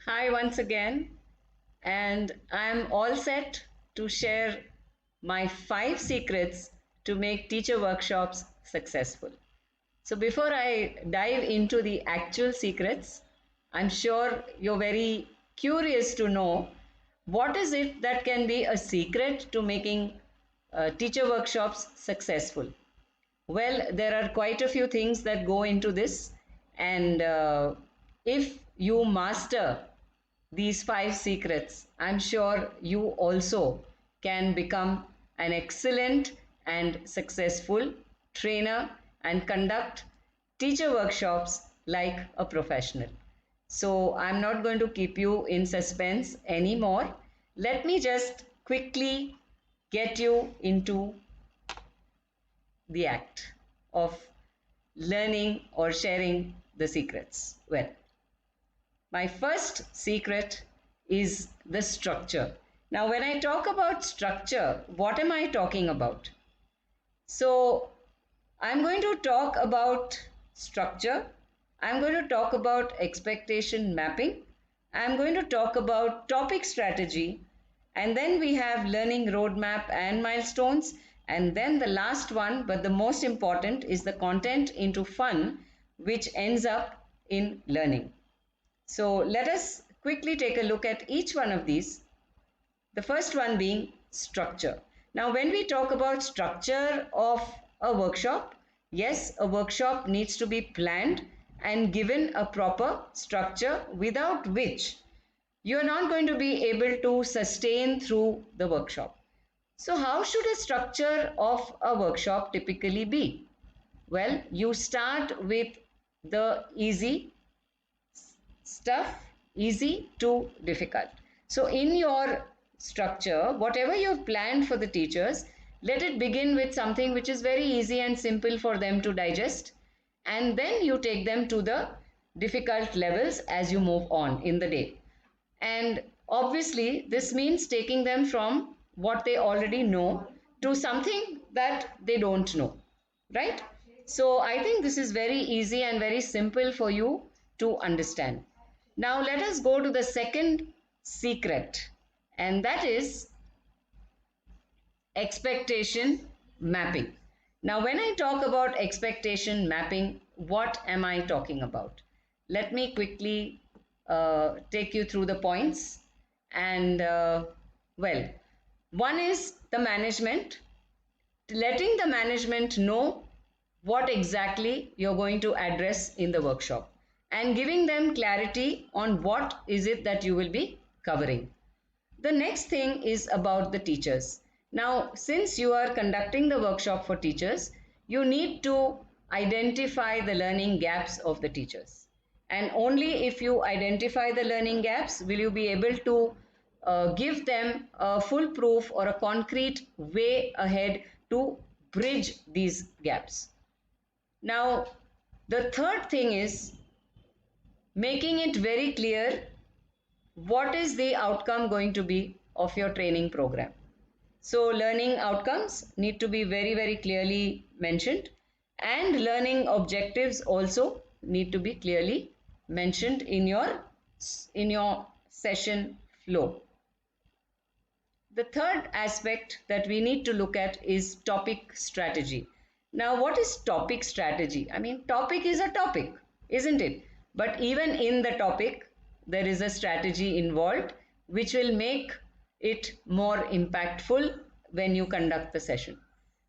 Hi once again, and I'm all set to share my 5 secrets to make teacher workshops successful. So, before I dive into the actual secrets, I'm sure you're very curious to know what is it that can be a secret to making teacher workshops successful. Well, there are quite a few things that go into this, and if you master these 5 secrets, I'm sure you also can become an excellent and successful trainer and conduct teacher workshops like a professional. So, I'm not going to keep you in suspense anymore. Let me just quickly get you into the act of learning or sharing the secrets. Well, my first secret is the structure. Now, when I talk about structure, what am I talking about? So, I'm going to talk about structure. I'm going to talk about expectation mapping. I'm going to talk about topic strategy. And then we have learning roadmap and milestones. And then the last one, but the most important, is the content into fun, which ends up in learning. So let us quickly take a look at each one of these. The first one being structure. Now, when we talk about structure of a workshop, yes, a workshop needs to be planned and given a proper structure without which you are not going to be able to sustain through the workshop. So, how should a structure of a workshop typically be? Well, you start with the easy stuff, easy to difficult. So, in your structure, whatever you've planned for the teachers, let it begin with something which is very easy and simple for them to digest, and then you take them to the difficult levels as you move on in the day. And obviously, this means taking them from what they already know to something that they don't know, right? So, I think this is very easy and very simple for you to understand. Now, let us go to the second secret, and that is expectation mapping. Now, when I talk about expectation mapping, what am I talking about? Let me quickly take you through the points. And well, one is the management, letting the management know what exactly you're going to address in the workshop and giving them clarity on what is it that you will be covering. The next thing is about the teachers. Now, since you are conducting the workshop for teachers, you need to identify the learning gaps of the teachers. And only if you identify the learning gaps will you be able to give them a foolproof or a concrete way ahead to bridge these gaps. Now, the third thing is making it very clear what is the outcome going to be of your training program. So, learning outcomes need to be very, very clearly mentioned, and learning objectives also need to be clearly mentioned in your session flow. The third aspect that we need to look at is topic strategy. Now, what is topic strategy? I mean, topic is a topic, isn't it? But even in the topic, there is a strategy involved which will make it more impactful when you conduct the session.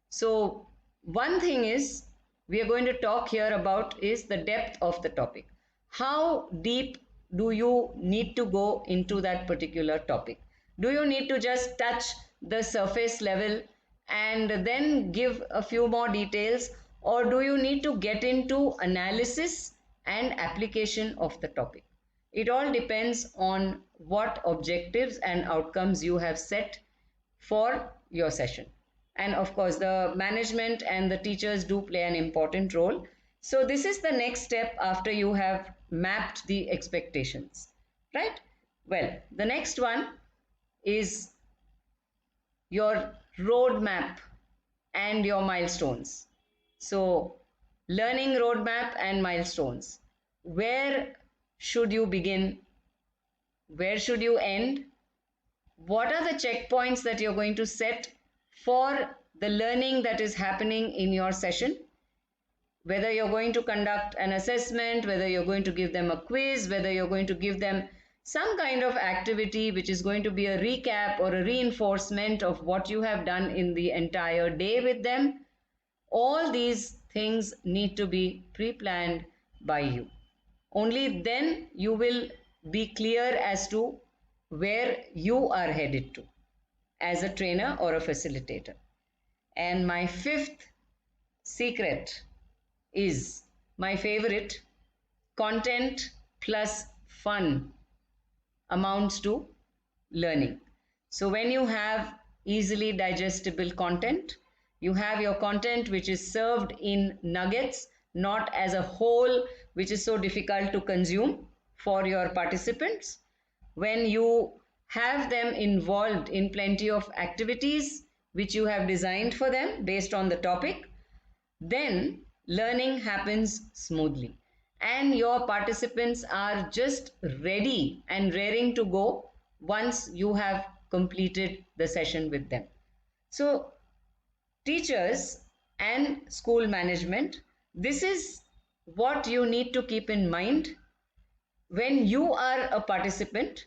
So, one thing is we are going to talk here about is the depth of the topic. How deep do you need to go into that particular topic? Do you need to just touch the surface level and then give a few more details, or do you need to get into analysis and application of the topic? It all depends on what objectives and outcomes you have set for your session. And of course, the management and the teachers do play an important role. So, this is the next step after you have mapped the expectations, right? Well, the next one is your roadmap and your milestones. So, learning roadmap and milestones. Where should you begin? Where should you end? What are the checkpoints that you're going to set for the learning that is happening in your session? Whether you're going to conduct an assessment, whether you're going to give them a quiz, whether you're going to give them some kind of activity which is going to be a recap or a reinforcement of what you have done in the entire day with them, all these things need to be pre-planned by you. Only then you will be clear as to where you are headed to as a trainer or a facilitator. And my fifth secret is my favorite: content plus fun amounts to learning. So when you have easily digestible content, you have your content which is served in nuggets, not as a whole, which is so difficult to consume for your participants. When you have them involved in plenty of activities which you have designed for them based on the topic, then learning happens smoothly and your participants are just ready and raring to go once you have completed the session with them. So, teachers and school management, this is what you need to keep in mind when you are a participant,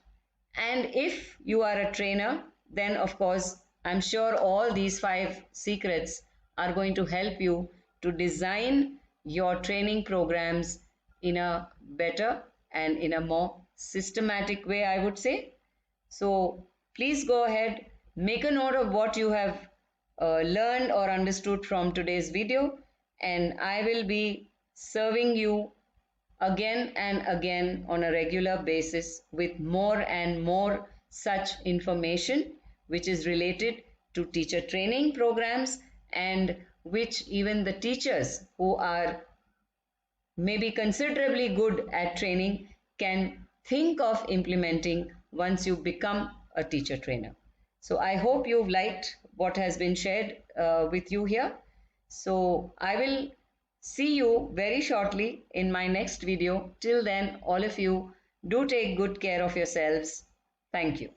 and if you are a trainer, then of course I'm sure all these five secrets are going to help you to design your training programs in a better and in a more systematic way, I would say. So please go ahead, make a note of what you have learned or understood from today's video, and I will be serving you again and again on a regular basis with more and more such information which is related to teacher training programs, and which even the teachers who are maybe considerably good at training can think of implementing once you become a teacher trainer. So I hope you've liked what has been shared with you here. So I will see you very shortly in my next video. Till then, all of you, do take good care of yourselves. Thank you.